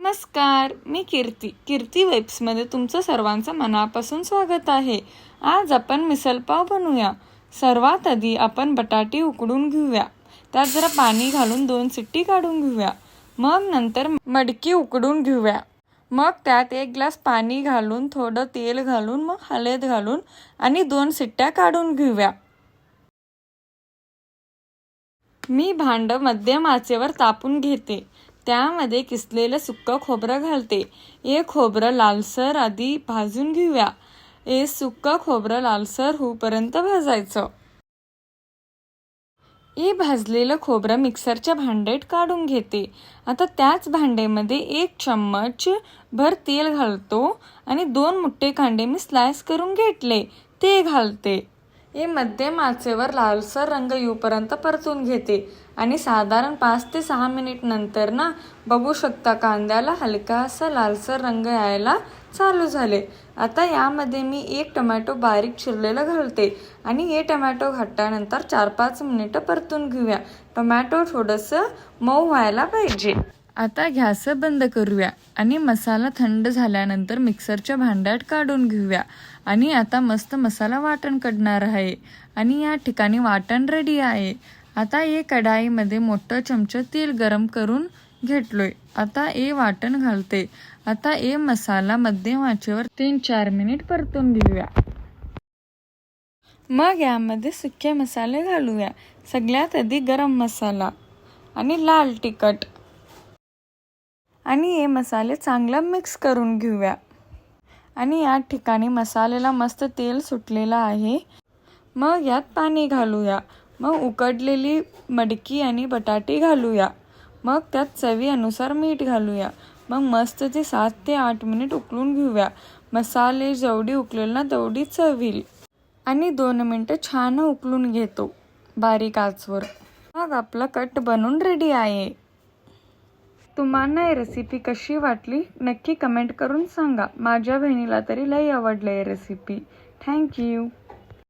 नमस्कार, मी कीर्ती वेब्समध्ये तुमचं सर्वांचं मनापासून स्वागत आहे. आज आपण मिसल पाव बनवूया. सर्वात आधी आपण बटाटे उकडून घेऊया. त्यात जरा पाणी घालून 2 शिट्टी काढून घेऊया. मग नंतर मडकी उकडून घेऊया. मग त्यात 1 ग्लास पाणी घालून थोडं तेल घालून मग हळद घालून आणि 2 शिट्ट्या काढून घेऊया. मी भांड मध्यम आचेवर तापून घेते. त्यामध्ये किसलेलं सुक्क खोबरं घालते. हे खोबरं लालसर आधी भाजून घेऊया. हे सुक्क खोबरं लालसर होईपर्यंत भाजायचं. हे भाजलेलं खोबरं मिक्सरच्या भांड्यात काढून घेते. आता त्याच भांड्यामध्ये 1 चम्मच भर तेल घालतो आणि 2 मोठे कांदे मी स्लाइस करून घेतले ते घालते. हे मध्यम आचेवर लालसर रंग येऊपर्यंत परतून घेते आणि साधारण 5 ते 6 मिनिट नंतर बघू शकता कांद्याला हलकासा लालसर रंग यायला चालू झाले. आता यामध्ये मी 1 टोमॅटो बारीक चिरलेला घालते आणि हे टोमॅटो घातल्यानंतर 4-5 मिनिटं परतून घेऊया. टोमॅटो थोडंसं मऊ व्हायला पाहिजे. आता गॅस बंद करूया आणि मसाला थंड झाल्यानंतर मिक्सरच्या भांड्यात काढून घेऊया. आणि आता मस्त मसाला वाटण काढणार आहे आणि या ठिकाणी वाटण रेडी आहे. आता हे कढाईमध्ये मोठं चमचा तेल गरम करून घेतलोय. आता हे वाटण घालते. आता हे मसाला मध्यम आचेवर 3-4 मिनिट परतून घेऊया. मग यामध्ये सुके मसाले घालूया. सगळ्यात आधी गरम मसाला आणि लाल तिखट आणि हे मसाले चांगला मिक्स करून घेऊया. आणि या ठिकाणी मसाल्याला मस्त तेल सुटलेलं आहे. मग यात पाणी घालूया. मग उकडलेली मडकी आणि बटाटे घालूया. मग त्यात चवीनुसार मीठ घालूया. मग मस्त ते 7 ते 8 मिनिट उकळून घेऊया. मसाले जेवढी उकळेल तेवढी चव येईल. आणि 2 मिनिटं छान उकळून घेतो बारीक आचवर. मग आपलं कट बनून रेडी आहे. तुम्हाला ही रेसिपी कशी वाटली नक्की कमेंट करून सांगा. माझ्या बहिणीला तरी लई आवडली ही रेसिपी. थँक्यू.